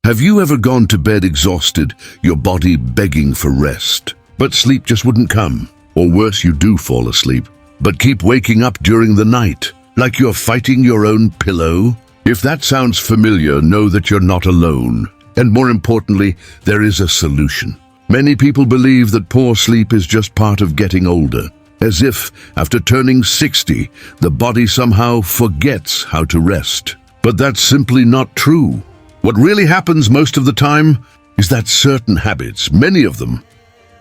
Have you ever gone to bed exhausted, your body begging for rest, but sleep just wouldn't come? Or worse, you do fall asleep, but keep waking up during the night, like you're fighting your own pillow? If that sounds familiar, know that you're not alone. And more importantly, there is a solution. Many people believe that poor sleep is just part of getting older, as if, after turning 60, the body somehow forgets how to rest. But that's simply not true. What really happens most of the time is that certain habits, many of them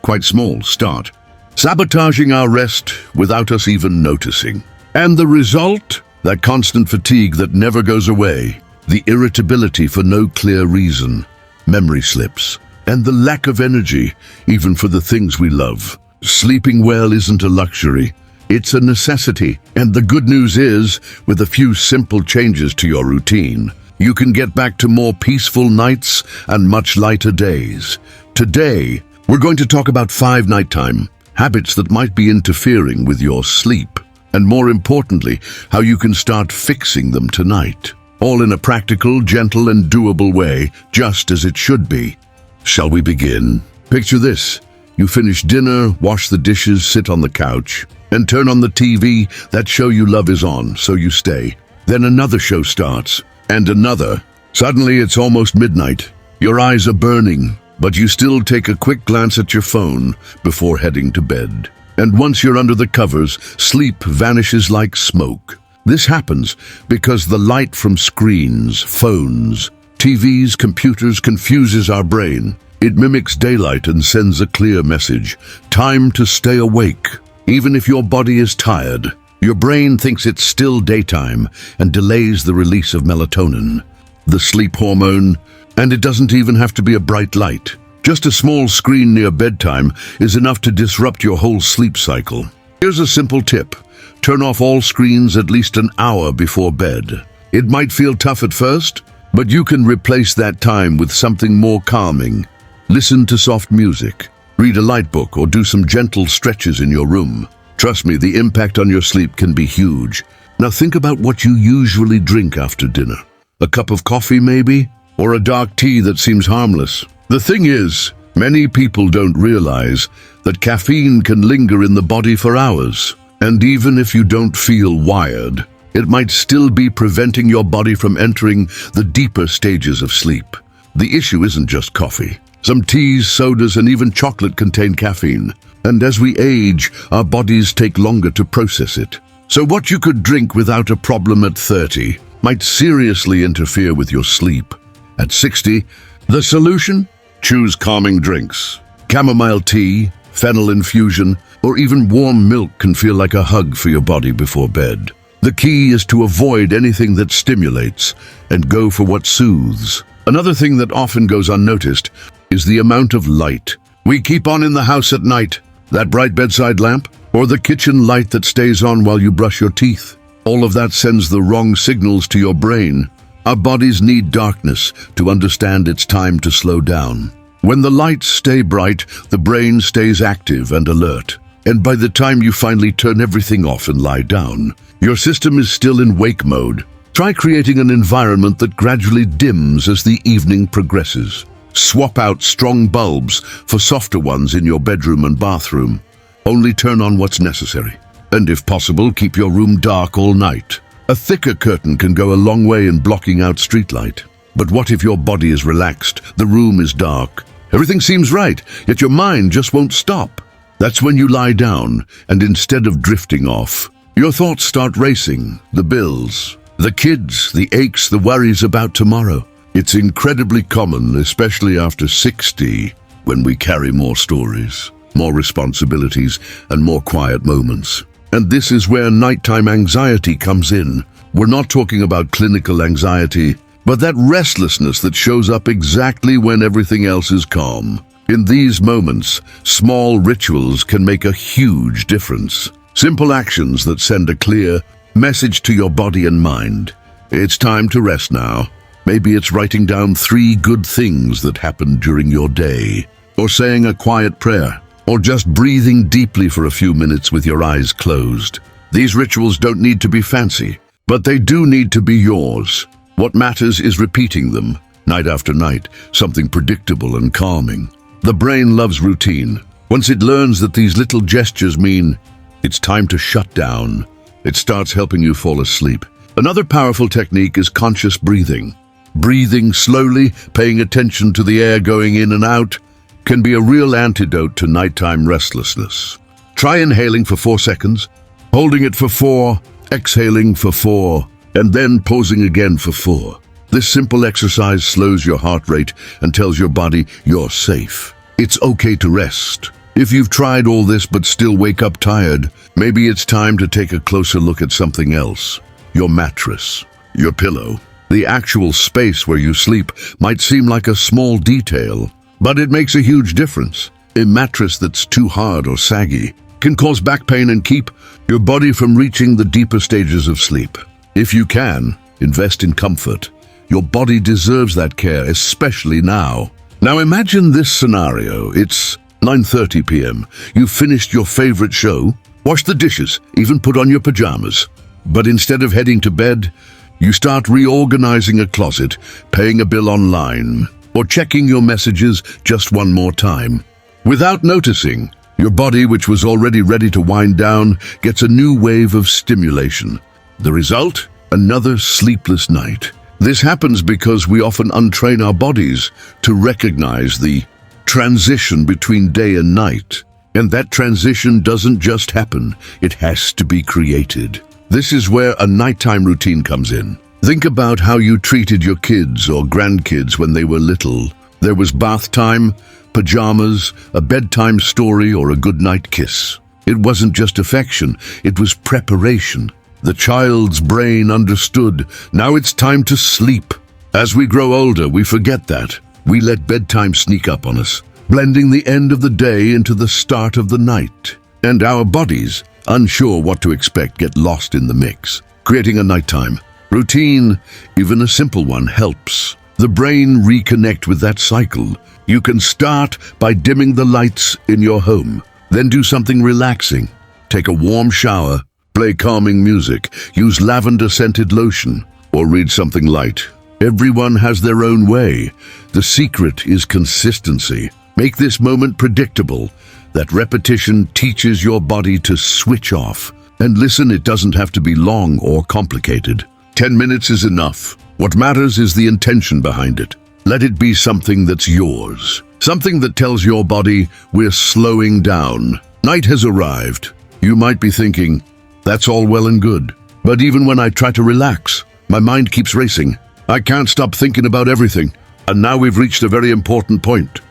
quite small, start sabotaging our rest without us even noticing. And the result? That constant fatigue that never goes away, the irritability for no clear reason, memory slips, and the lack of energy, even for the things we love. Sleeping well isn't a luxury, it's a necessity. And the good news is, with a few simple changes to your routine, you can get back to more peaceful nights and much lighter days. Today, we're going to talk about 5 nighttime habits that might be interfering with your sleep, and more importantly, how you can start fixing them tonight. All in a practical, gentle, and doable way, just as it should be. Shall we begin? Picture this. You finish dinner, wash the dishes, sit on the couch, and turn on the TV. That show you love is on, so you stay. Then another show starts, and another. Suddenly it's almost midnight. Your eyes are burning, but you still take a quick glance at your phone before heading to bed. And once you're under the covers, sleep vanishes like smoke. This happens because the light from screens, phones, TVs, computers confuses our brain. It mimics daylight and sends a clear message. Time to stay awake. Even if your body is tired, your brain thinks it's still daytime and delays the release of melatonin, the sleep hormone. And it doesn't even have to be a bright light. Just a small screen near bedtime is enough to disrupt your whole sleep cycle. Here's a simple tip. Turn off all screens at least an hour before bed. It might feel tough at first, but you can replace that time with something more calming. Listen to soft music, read a light book, or do some gentle stretches in your room. Trust me, the impact on your sleep can be huge. Now think about what you usually drink after dinner. A cup of coffee maybe? Or a dark tea that seems harmless. The thing is, many people don't realize that caffeine can linger in the body for hours. And even if you don't feel wired, it might still be preventing your body from entering the deeper stages of sleep. The issue isn't just coffee. Some teas, sodas, and even chocolate contain caffeine. And as we age, our bodies take longer to process it. So what you could drink without a problem at 30 might seriously interfere with your sleep. At 60, the solution? Choose calming drinks. Chamomile tea, fennel infusion, or even warm milk can feel like a hug for your body before bed. The key is to avoid anything that stimulates and go for what soothes. Another thing that often goes unnoticed is the amount of light we keep on in the house at night. That bright bedside lamp, or the kitchen light that stays on while you brush your teeth. All of that sends the wrong signals to your brain. Our bodies need darkness to understand it's time to slow down. When the lights stay bright, the brain stays active and alert. And by the time you finally turn everything off and lie down, your system is still in wake mode. Try creating an environment that gradually dims as the evening progresses. Swap out strong bulbs for softer ones in your bedroom and bathroom. Only turn on what's necessary. And if possible, keep your room dark all night. A thicker curtain can go a long way in blocking out street light. But what if your body is relaxed, the room is dark? Everything seems right, yet your mind just won't stop. That's when you lie down, and instead of drifting off, your thoughts start racing. The bills, the kids, the aches, the worries about tomorrow. It's incredibly common, especially after 60, when we carry more stories, more responsibilities, and more quiet moments. And this is where nighttime anxiety comes in. We're not talking about clinical anxiety, but that restlessness that shows up exactly when everything else is calm. In these moments, small rituals can make a huge difference. Simple actions that send a clear message to your body and mind. It's time to rest now. Maybe it's writing down 3 good things that happened during your day, or saying a quiet prayer, or just breathing deeply for a few minutes with your eyes closed. These rituals don't need to be fancy, but they do need to be yours. What matters is repeating them, night after night, something predictable and calming. The brain loves routine. Once it learns that these little gestures mean it's time to shut down, it starts helping you fall asleep. Another powerful technique is conscious breathing. Breathing slowly, paying attention to the air going in and out, can be a real antidote to nighttime restlessness. Try inhaling for 4 seconds, holding it for 4, exhaling for 4, and then pausing again for 4. This simple exercise slows your heart rate and tells your body you're safe. It's okay to rest. If you've tried all this but still wake up tired, maybe it's time to take a closer look at something else. Your mattress, your pillow. The actual space where you sleep might seem like a small detail, but it makes a huge difference. A mattress that's too hard or saggy can cause back pain and keep your body from reaching the deeper stages of sleep. If you can, invest in comfort. Your body deserves that care, especially now. Now imagine this scenario. It's 9:30 p.m. You've finished your favorite show, washed the dishes, even put on your pajamas. But instead of heading to bed, you start reorganizing a closet, paying a bill online, or checking your messages just one more time. Without noticing, your body, which was already ready to wind down, gets a new wave of stimulation. The result? Another sleepless night. This happens because we often untrain our bodies to recognize the transition between day and night. And that transition doesn't just happen, it has to be created. This is where a nighttime routine comes in. Think about how you treated your kids or grandkids when they were little. There was bath time, pajamas, a bedtime story, or a goodnight kiss. It wasn't just affection, it was preparation. The child's brain understood, now it's time to sleep. As we grow older, we forget that. We let bedtime sneak up on us, blending the end of the day into the start of the night. And our bodies, unsure what to expect, get lost in the mix. Creating a nighttime routine, even a simple one, helps the brain reconnect with that cycle. You can start by dimming the lights in your home, then do something relaxing. Take a warm shower, play calming music, use lavender-scented lotion, or read something light. Everyone has their own way. The secret is consistency. Make this moment predictable. That repetition teaches your body to switch off. And listen, it doesn't have to be long or complicated. 10 minutes is enough. What matters is the intention behind it. Let it be something that's yours. Something that tells your body we're slowing down. Night has arrived. You might be thinking, that's all well and good. But even when I try to relax, my mind keeps racing. I can't stop thinking about everything. And now we've reached a very important point.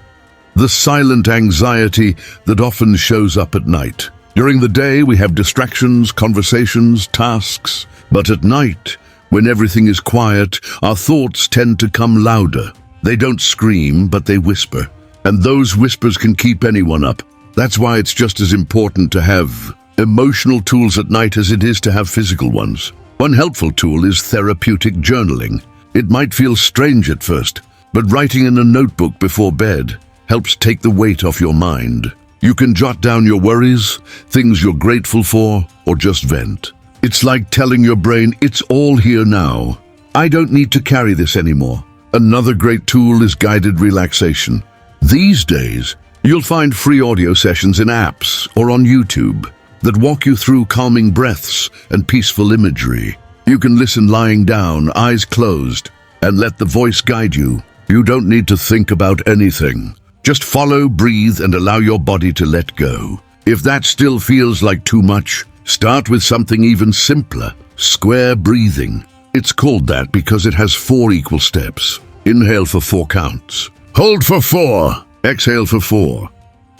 The silent anxiety that often shows up at night. During the day, we have distractions, conversations, tasks. But at night, when everything is quiet, our thoughts tend to come louder. They don't scream, but they whisper. And those whispers can keep anyone up. That's why it's just as important to have emotional tools at night as it is to have physical ones. One helpful tool is therapeutic journaling. It might feel strange at first, but writing in a notebook before bed helps take the weight off your mind. You can jot down your worries, things you're grateful for, or just vent. It's like telling your brain, it's all here now. I don't need to carry this anymore. Another great tool is guided relaxation. These days, you'll find free audio sessions in apps or on YouTube that walk you through calming breaths and peaceful imagery. You can listen lying down, eyes closed, and let the voice guide you. You don't need to think about anything. Just follow, breathe, and allow your body to let go. If that still feels like too much, start with something even simpler, square breathing. It's called that because it has 4 equal steps. Inhale for 4 counts. Hold for 4. Exhale for 4.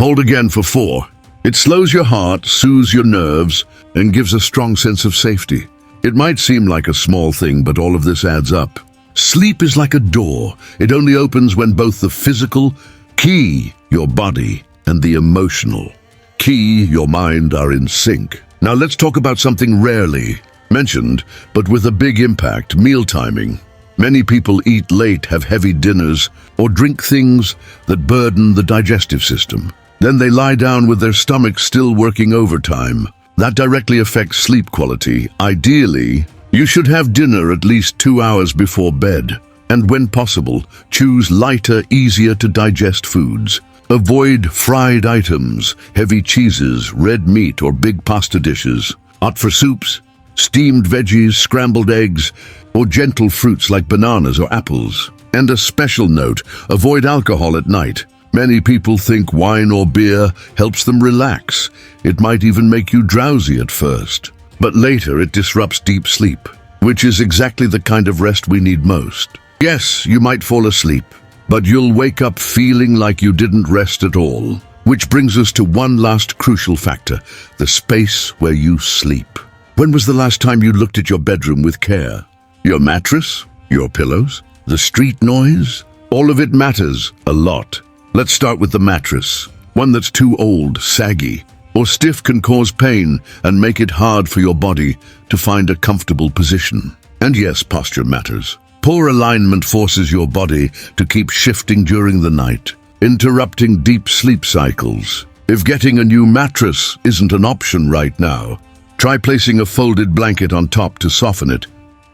Hold again for 4. It slows your heart, soothes your nerves, and gives a strong sense of safety. It might seem like a small thing, but all of this adds up. Sleep is like a door. It only opens when both the physical, key, your body, and the emotional, key, your mind, are in sync. Now let's talk about something rarely mentioned, but with a big impact: meal timing. Many people eat late, have heavy dinners, or drink things that burden the digestive system. Then they lie down with their stomachs still working overtime. That directly affects sleep quality. Ideally, you should have dinner at least 2 hours before bed. And when possible, choose lighter, easier to digest foods. Avoid fried items, heavy cheeses, red meat, or big pasta dishes. Opt for soups, steamed veggies, scrambled eggs, or gentle fruits like bananas or apples. And a special note, avoid alcohol at night. Many people think wine or beer helps them relax. It might even make you drowsy at first. But later it disrupts deep sleep, which is exactly the kind of rest we need most. Yes, you might fall asleep, but you'll wake up feeling like you didn't rest at all. Which brings us to one last crucial factor, the space where you sleep. When was the last time you looked at your bedroom with care? Your mattress? Your pillows? The street noise? All of it matters a lot. Let's start with the mattress. One that's too old, saggy, or stiff can cause pain and make it hard for your body to find a comfortable position. And yes, posture matters. Poor alignment forces your body to keep shifting during the night, interrupting deep sleep cycles. If getting a new mattress isn't an option right now, try placing a folded blanket on top to soften it,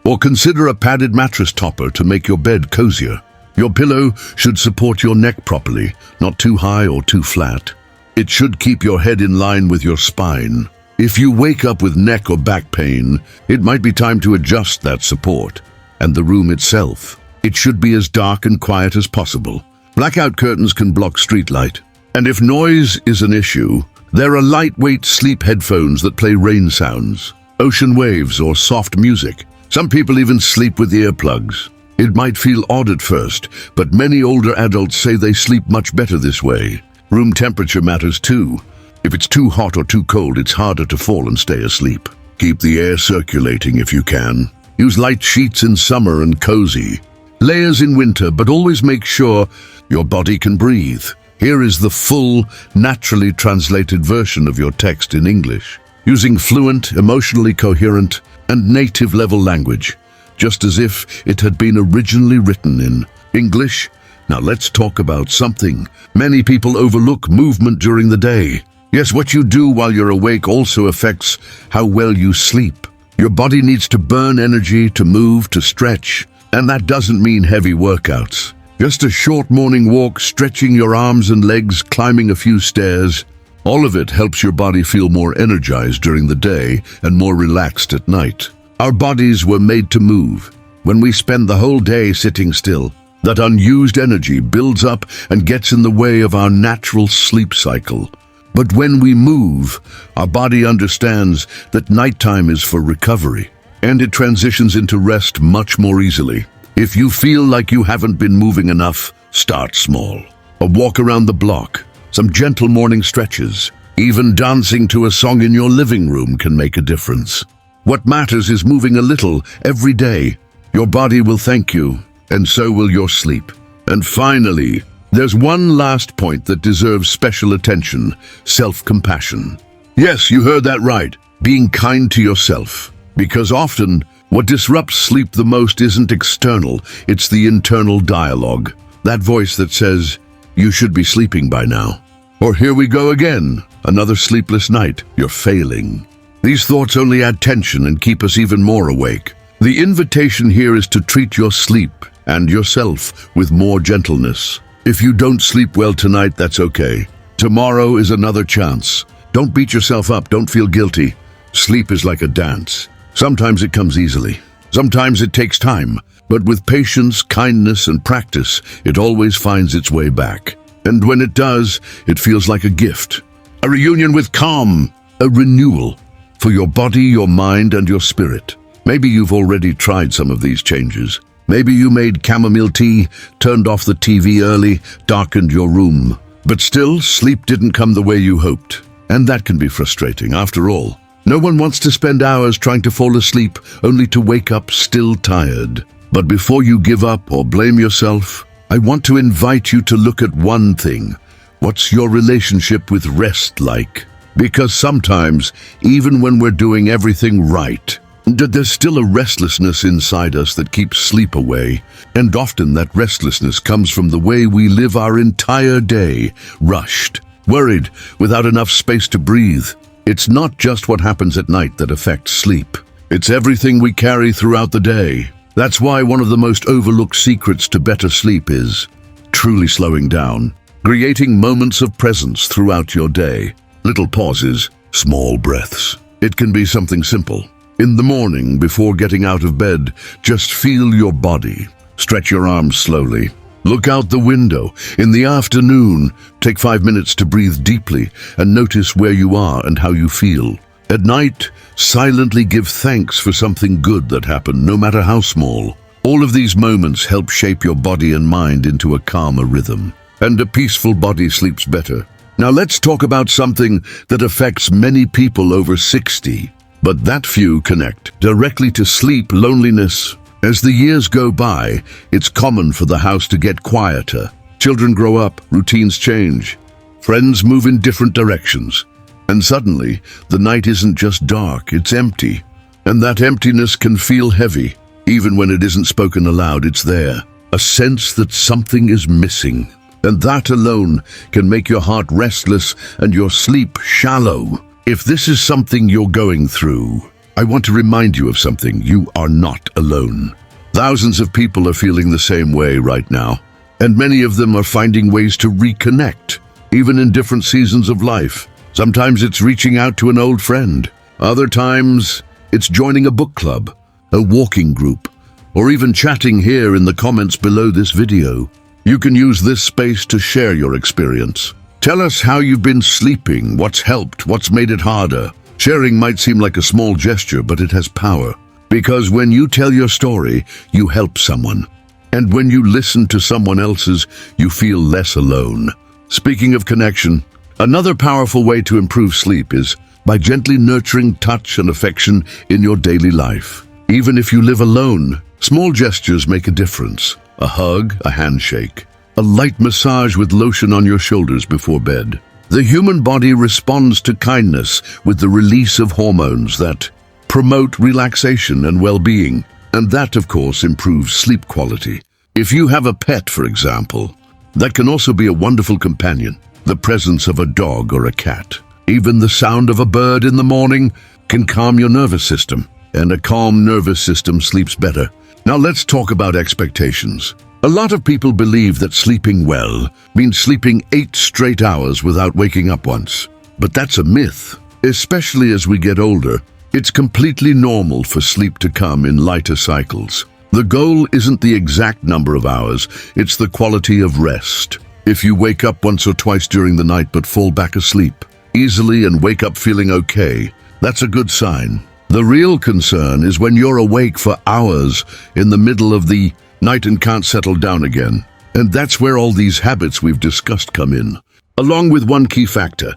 or consider a padded mattress topper to make your bed cozier. Your pillow should support your neck properly, not too high or too flat. It should keep your head in line with your spine. If you wake up with neck or back pain, it might be time to adjust that support. And the room itself, it should be as dark and quiet as possible. Blackout curtains can block street light. And if noise is an issue, there are lightweight sleep headphones that play rain sounds, ocean waves, or soft music. Some people even sleep with earplugs. It might feel odd at first, but many older adults say they sleep much better this way. Room temperature matters too. If it's too hot or too cold, it's harder to fall and stay asleep. Keep the air circulating if you can. Use light sheets in summer and cozy. Layers in winter, but always make sure your body can breathe. Here is the full, naturally translated version of your text in English, using fluent, emotionally coherent, and native-level language, just as if it had been originally written in English. Now let's talk about something many people overlook: movement during the day. Yes, what you do while you're awake also affects how well you sleep. Your body needs to burn energy, to move, to stretch, and that doesn't mean heavy workouts. Just a short morning walk, stretching your arms and legs, climbing a few stairs, all of it helps your body feel more energized during the day and more relaxed at night. Our bodies were made to move. When we spend the whole day sitting still, that unused energy builds up and gets in the way of our natural sleep cycle. But when we move, our body understands that nighttime is for recovery, and it transitions into rest much more easily. If you feel like you haven't been moving enough, start small. A walk around the block, some gentle morning stretches, even dancing to a song in your living room can make a difference. What matters is moving a little every day. Your body will thank you, and so will your sleep. And finally, there's one last point that deserves special attention: self-compassion. Yes, you heard that right. Being kind to yourself. Because often, what disrupts sleep the most isn't external, it's the internal dialogue. That voice that says, "You should be sleeping by now." Or "Here we go again, another sleepless night, you're failing." These thoughts only add tension and keep us even more awake. The invitation here is to treat your sleep and yourself with more gentleness. If you don't sleep well tonight, that's okay. Tomorrow is another chance. Don't beat yourself up, don't feel guilty. Sleep is like a dance. Sometimes it comes easily. Sometimes it takes time. But with patience, kindness, and practice, it always finds its way back. And when it does, it feels like a gift. A reunion with calm, a renewal for your body, your mind, and your spirit. Maybe you've already tried some of these changes. Maybe you made chamomile tea, turned off the TV early, darkened your room. But still, sleep didn't come the way you hoped. And that can be frustrating. After all, no one wants to spend hours trying to fall asleep only to wake up still tired. But before you give up or blame yourself, I want to invite you to look at one thing. What's your relationship with rest like? Because sometimes, even when we're doing everything right, there's still a restlessness inside us that keeps sleep away. And often that restlessness comes from the way we live our entire day, rushed, worried, without enough space to breathe. It's not just what happens at night that affects sleep. It's everything we carry throughout the day. That's why one of the most overlooked secrets to better sleep is truly slowing down, creating moments of presence throughout your day. Little pauses, small breaths. It can be something simple. In the morning, before getting out of bed, just feel your body. Stretch your arms slowly. Look out the window. In the afternoon, take 5 minutes to breathe deeply and notice where you are and how you feel. At night, silently give thanks for something good that happened, no matter how small. All of these moments help shape your body and mind into a calmer rhythm. And a peaceful body sleeps better. Now let's talk about something that affects many people over 60. But that few connect directly to sleep, loneliness. As the years go by, it's common for the house to get quieter. Children grow up, routines change. Friends move in different directions. And suddenly, the night isn't just dark, it's empty. And that emptiness can feel heavy. Even when it isn't spoken aloud, it's there. A sense that something is missing. And that alone can make your heart restless and your sleep shallow. If this is something you're going through, I want to remind you of something. You are not alone. Thousands of people are feeling the same way right now, and many of them are finding ways to reconnect, even in different seasons of life. Sometimes it's reaching out to an old friend. Other times, it's joining a book club, a walking group, or even chatting here in the comments below this video. You can use this space to share your experience. Tell us how you've been sleeping, what's helped, what's made it harder. Sharing might seem like a small gesture, but it has power. Because when you tell your story, you help someone. And when you listen to someone else's, you feel less alone. Speaking of connection, another powerful way to improve sleep is by gently nurturing touch and affection in your daily life. Even if you live alone, small gestures make a difference. A hug, a handshake, a light massage with lotion on your shoulders before bed. The human body responds to kindness with the release of hormones that promote relaxation and well-being, and that, of course, improves sleep quality. If you have a pet, for example, that can also be a wonderful companion. The presence of a dog or a cat, even the sound of a bird in the morning can calm your nervous system, and a calm nervous system sleeps better. Now let's talk about expectations. A lot of people believe that sleeping well means sleeping 8 straight hours without waking up once. But that's a myth. Especially as we get older, it's completely normal for sleep to come in lighter cycles. The goal isn't the exact number of hours, it's the quality of rest. If you wake up once or twice during the night but fall back asleep easily and wake up feeling okay, that's a good sign. The real concern is when you're awake for hours in the middle of the night and can't settle down again. And that's where all these habits we've discussed come in, along with one key factor: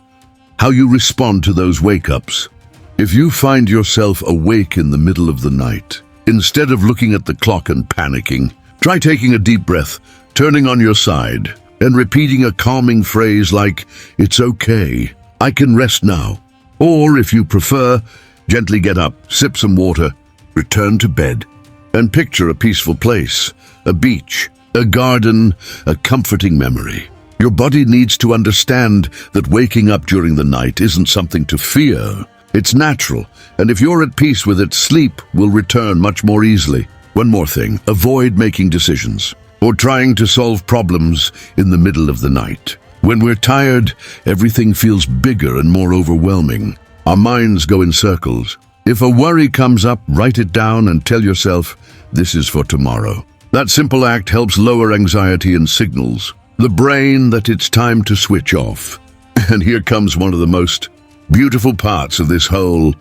how you respond to those wake-ups. If you find yourself awake in the middle of the night, instead of looking at the clock and panicking, try taking a deep breath, turning on your side, and repeating a calming phrase like, "It's okay, I can rest now." Or, if you prefer, gently get up, sip some water, return to bed, and picture a peaceful place, a beach, a garden, a comforting memory. Your body needs to understand that waking up during the night isn't something to fear. It's natural, and if you're at peace with it, sleep will return much more easily. One more thing: avoid making decisions or trying to solve problems in the middle of the night. When we're tired, everything feels bigger and more overwhelming. Our minds go in circles. If a worry comes up, write it down and tell yourself, "This is for tomorrow." That simple act helps lower anxiety and signals the brain that it's time to switch off. And here comes one of the most beautiful parts of this whole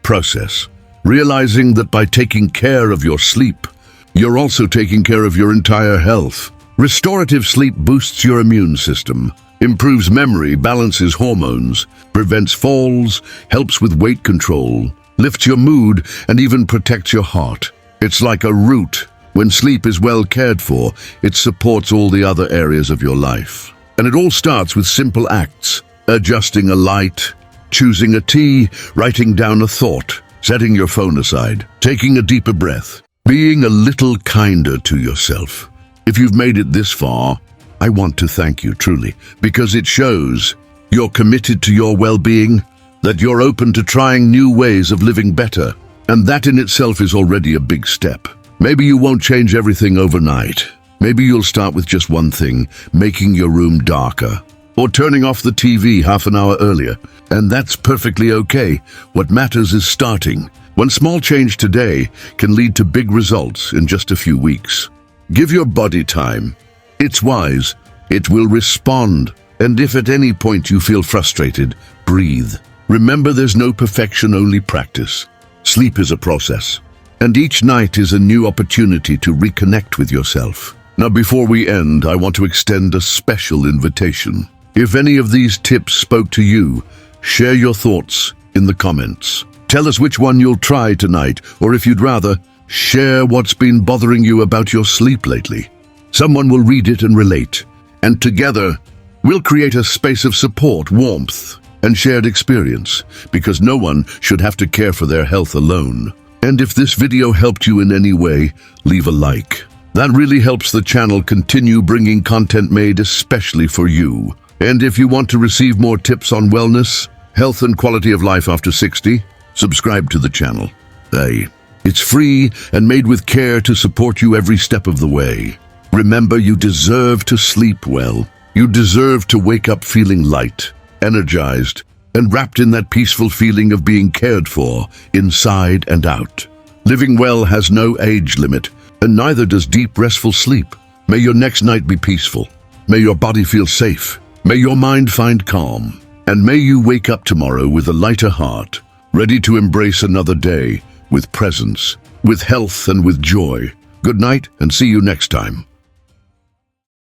process: realizing that by taking care of your sleep, you're also taking care of your entire health. Restorative sleep boosts your immune system, improves memory, balances hormones, prevents falls, helps with weight control, lifts your mood, and even protects your heart. It's like a root. When sleep is well cared for, it supports all the other areas of your life. And it all starts with simple acts: adjusting a light, choosing a tea, writing down a thought, setting your phone aside, taking a deeper breath, being a little kinder to yourself. If you've made it this far, I want to thank you truly, because it shows you're committed to your well-being, that you're open to trying new ways of living better, and that in itself is already a big step. Maybe you won't change everything overnight. Maybe you'll start with just one thing, making your room darker, or turning off the TV half an hour earlier. And that's perfectly okay. What matters is starting. One small change today can lead to big results in just a few weeks. Give your body time. It's wise. It will respond. And if at any point you feel frustrated, breathe. Remember, there's no perfection, only practice. Sleep is a process, and each night is a new opportunity to reconnect with yourself. Now, before we end, I want to extend a special invitation. If any of these tips spoke to you, share your thoughts in the comments. Tell us which one you'll try tonight, or if you'd rather, share what's been bothering you about your sleep lately. Someone will read it and relate, and together, we'll create a space of support, warmth, and shared experience, because no one should have to care for their health alone. And if this video helped you in any way, leave a like. That really helps the channel continue bringing content made especially for you. And if you want to receive more tips on wellness, health and quality of life after 60, subscribe to the channel. It's free and made with care to support you every step of the way. Remember, you deserve to sleep well. You deserve to wake up feeling light, energized, and wrapped in that peaceful feeling of being cared for, inside and out. Living well has no age limit, and neither does deep, restful sleep. May your next night be peaceful. May your body feel safe. May your mind find calm. And may you wake up tomorrow with a lighter heart, ready to embrace another day with presence, with health, and with joy. Good night, and see you next time.